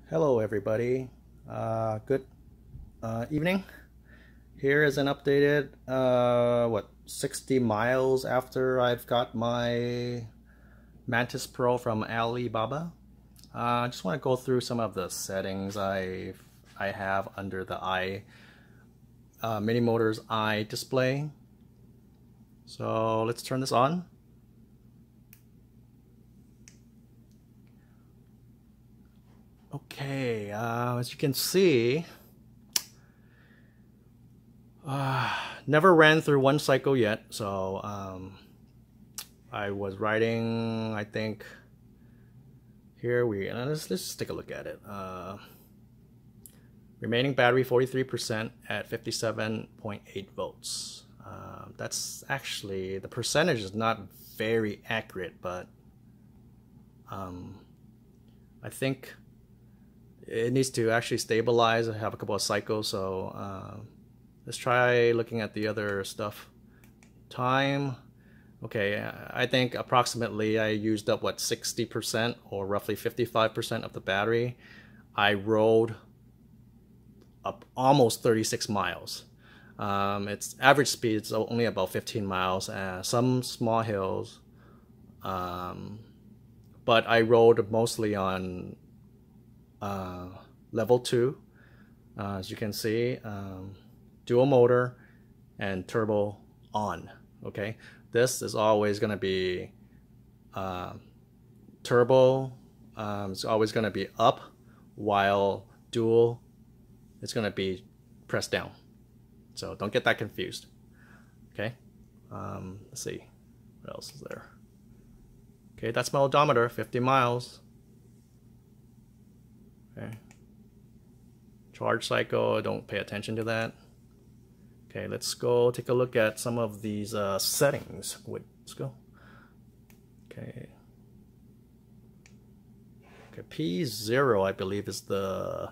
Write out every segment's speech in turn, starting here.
Hello everybody, good evening. Here is an updated 60 miles after I've got my Mantis Pro from Alibaba. I just want to go through some of the settings I have under the Minimotors Ey display. So let's turn this on. Okay, as you can see, never ran through one cycle yet, so I was riding, I think, let's just take a look at it. Remaining battery 43% at 57.8 volts. That's actually, the percentage is not very accurate, but I think it needs to actually stabilize and have a couple of cycles. So let's try looking at the other stuff. Time. Okay, I think approximately I used up 60% or roughly 55% of the battery. I rode up almost 36 miles. Its average speed is only about 15 miles, some small hills, but I rode mostly on level 2, as you can see, dual motor and turbo on. Okay, this is always going to be turbo, it's always going to be up, while dual it's going to be pressed down. So don't get that confused. Okay, let's see what else is there. Okay, that's my odometer, 50 miles. Okay. Charge cycle, don't pay attention to that. Okay, let's go take a look at some of these settings. Wait, let's go. Okay. Okay, P0 I believe is the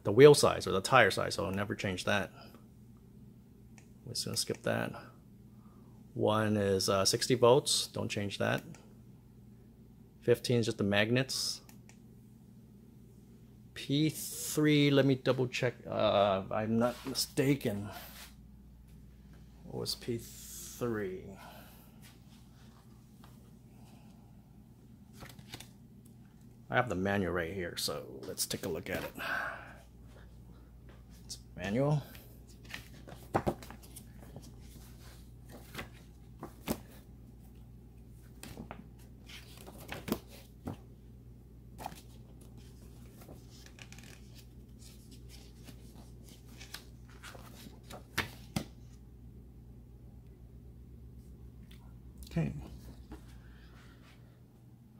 wheel size or the tire size, so I'll never change that. We're just gonna skip that. 1 is 60 volts, don't change that. 15 is just the magnets. P3, let me double check, I'm not mistaken. What was P3? I have the manual right here, so let's take a look at it. It's manual.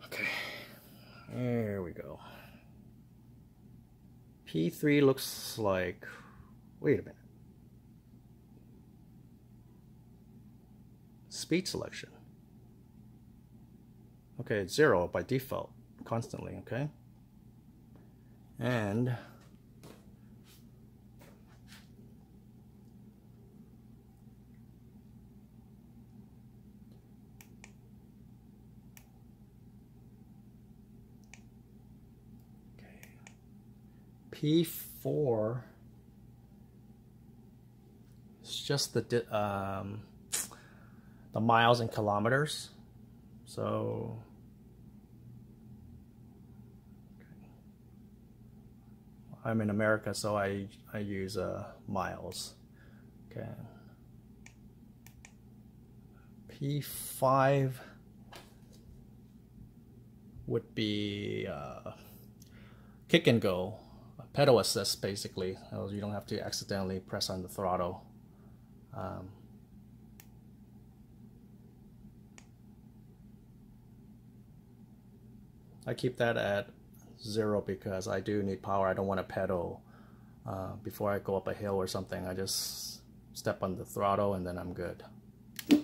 Okay, there we go. P3 looks like, wait a minute. Speed selection. Okay, it's 0 by default, constantly, okay? And P4 is just the miles and kilometers. So okay. I'm in America, so I use miles. Okay. P5 would be kick and go, pedal assist basically. You don't have to accidentally press on the throttle. I keep that at 0 because I do need power. I don't want to pedal before I go up a hill or something. I just step on the throttle and then I'm good. Okay,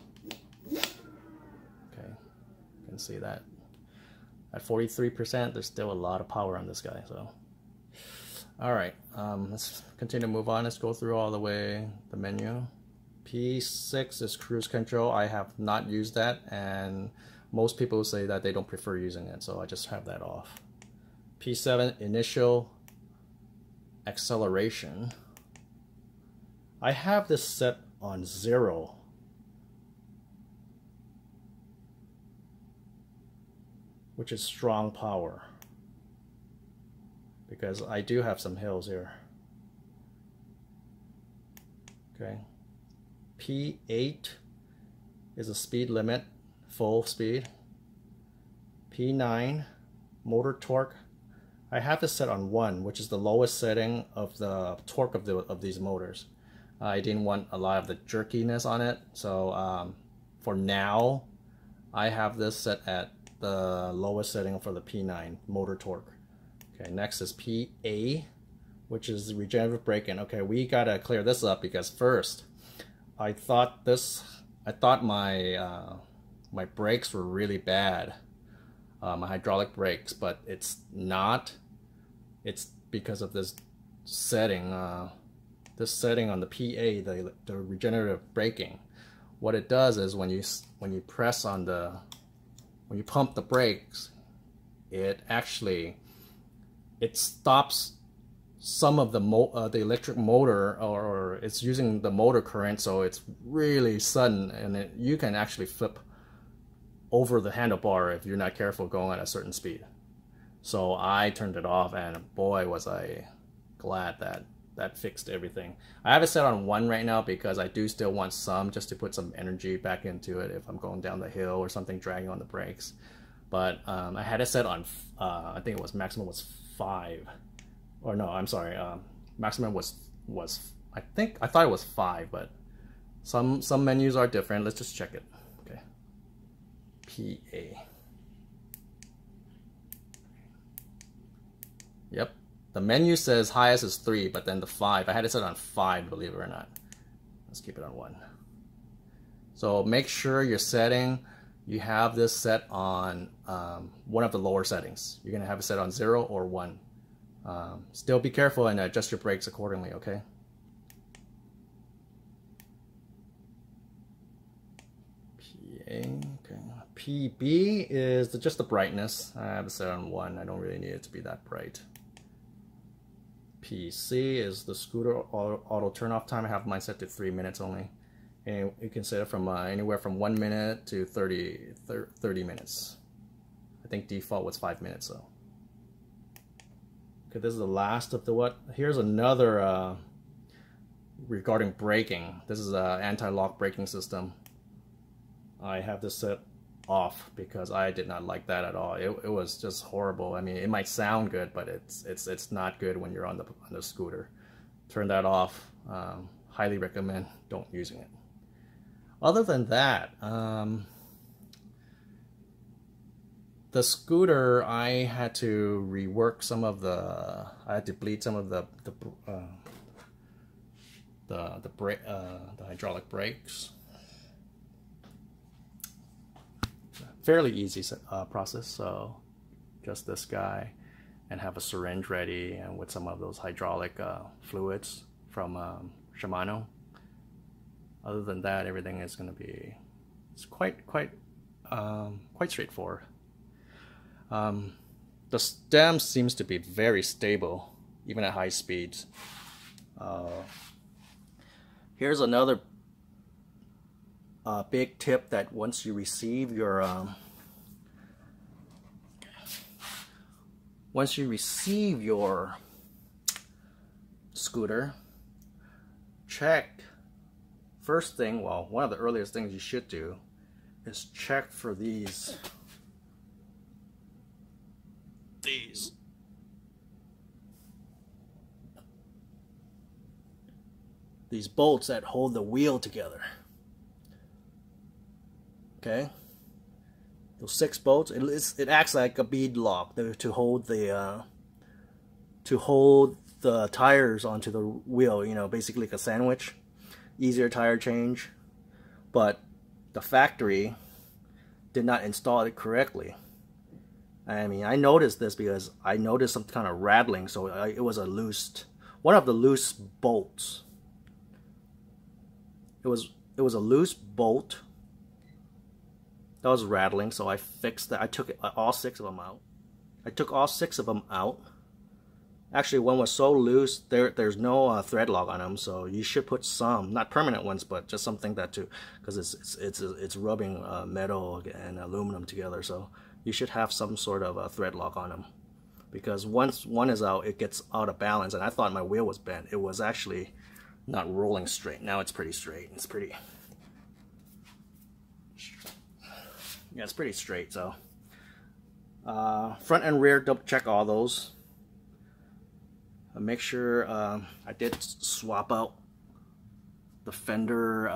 you can see that. At 43%, there's still a lot of power on this guy. So, all right, let's continue to move on. Let's go through all the way the menu. P6 is cruise control. I have not used that, and most people say that they don't prefer using it, so I just have that off. P7 initial acceleration. I have this set on 0. Which is strong power. Because I do have some hills here. Okay. P8 is a speed limit, full speed. P9, motor torque. I have this set on 1, which is the lowest setting of the torque of these motors. I didn't want a lot of the jerkiness on it, so for now, I have this set at the lowest setting for the P9 motor torque. Okay, next is PA, which is regenerative braking. Okay, we gotta clear this up because first, I thought my my brakes were really bad, my hydraulic brakes, but it's not. It's because of this setting on the PA, the regenerative braking. What it does is when you press on when you pump the brakes, it stops some of the electric motor, or it's using the motor current, so it's really sudden, and you can actually flip over the handlebar if you're not careful going at a certain speed. So I turned it off, and boy was I glad that fixed everything. I have it set on 1 right now because I do still want some, just to put some energy back into it if I'm going down the hill or something, dragging on the brakes. But I had it set on I think it was maximum was 5, or no, I'm sorry, maximum was I thought it was 5, but some menus are different. Let's just check it. Okay, PA. Yep, the menu says highest is 3, but then the 5, I had it set on 5, believe it or not. Let's keep it on 1. So make sure you're setting, you have this set on one of the lower settings. You're gonna have it set on 0 or 1. Still be careful and adjust your brakes accordingly, okay? PA, okay. PB is just the brightness. I have it set on 1. I don't really need it to be that bright. PC is the scooter auto turn off time. I have mine set to 3 minutes only. And you can set it from anywhere from 1 minute to 30 minutes. I think default was 5 minutes though. Okay, this is the last of the what. Here's another regarding braking. This is an anti-lock braking system. I have this set off because I did not like that at all. It was just horrible. I mean, it might sound good, but it's not good when you're on the scooter. Turn that off. Highly recommend don't using it. Other than that, the scooter, I had to rework some of I had to bleed some of the hydraulic brakes. Fairly easy process. So just this guy, and have a syringe ready, and with some of those hydraulic fluids from Shimano. Other than that, everything is going to be quite straightforward. The stem seems to be very stable, even at high speeds. Here's another big tip, that once you receive your scooter, check. First thing, well, one of the earliest things you should do is check for these bolts that hold the wheel together. Okay, those 6 bolts. It acts like a bead lock to hold the tires onto the wheel. You know, basically like a sandwich. Easier tire change, but the factory did not install it correctly. I mean, I noticed this because I noticed some kind of rattling, so it was one of the loose bolts. It was a loose bolt that was rattling, so I fixed that. I took all 6 of them out, I took all 6 of them out. Actually, one was so loose, there's no thread lock on them, so you should put some, not permanent ones, but just something that too, because it's rubbing metal and aluminum together, so you should have some sort of thread lock on them. Because once one is out, it gets out of balance, and I thought my wheel was bent. It was actually not rolling straight. Now it's pretty straight. It's pretty, yeah, it's pretty straight. So front and rear, double check all those. Make sure I did swap out the fender,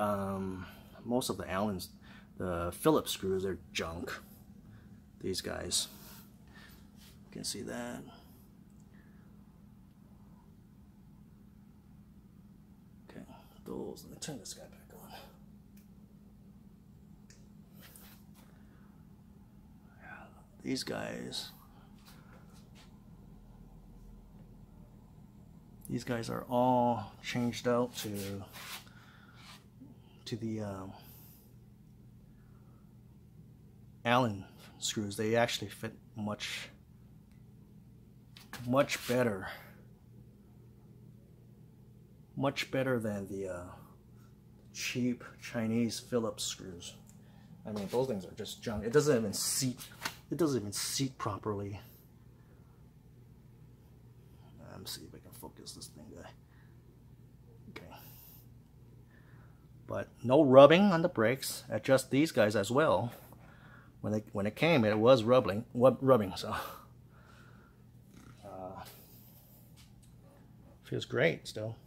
most of the Allens, the Phillips screws are junk. These guys, you can see that. Okay, those, let me turn this guy back on. These guys. These guys are all changed out to the Allen screws. They actually fit much better than the cheap Chinese Phillips screws. I mean, those things are just junk. It doesn't even seat. It doesn't even seat properly. Let me see if I can focus this thing, guy. Okay. But no rubbing on the brakes. Adjust these guys as well. When it came, it was rubbing. So feels great still.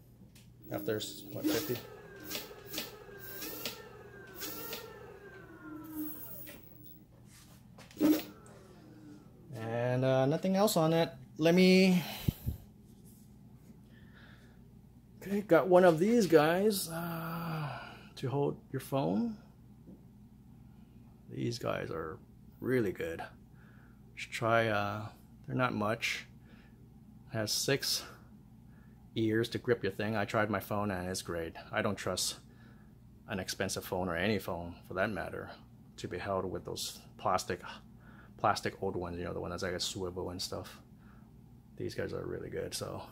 After what, 50. And nothing else on it. Let me. Okay, got one of these guys to hold your phone. These guys are really good. Should try, they're not much. Has 6 ears to grip your thing. I tried my phone and it's great. I don't trust an expensive phone or any phone for that matter to be held with those plastic old ones, you know, the one that's like a swivel and stuff. These guys are really good, so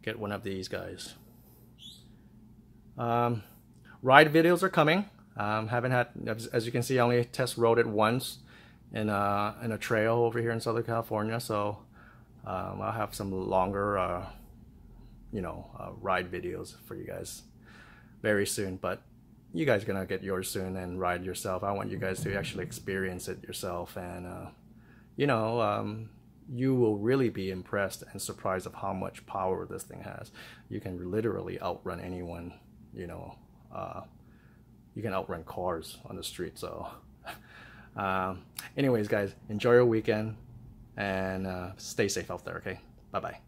get one of these guys. Ride videos are coming. Haven't had, as you can see, I only test rode it once in a trail over here in Southern California. So I'll have some longer, ride videos for you guys very soon. But you guys are gonna get yours soon and ride yourself. I want you guys to actually experience it yourself, and you will really be impressed and surprised of how much power this thing has. You can literally outrun anyone, you can outrun cars on the street. So anyways, guys, enjoy your weekend and stay safe out there, okay? Bye-bye.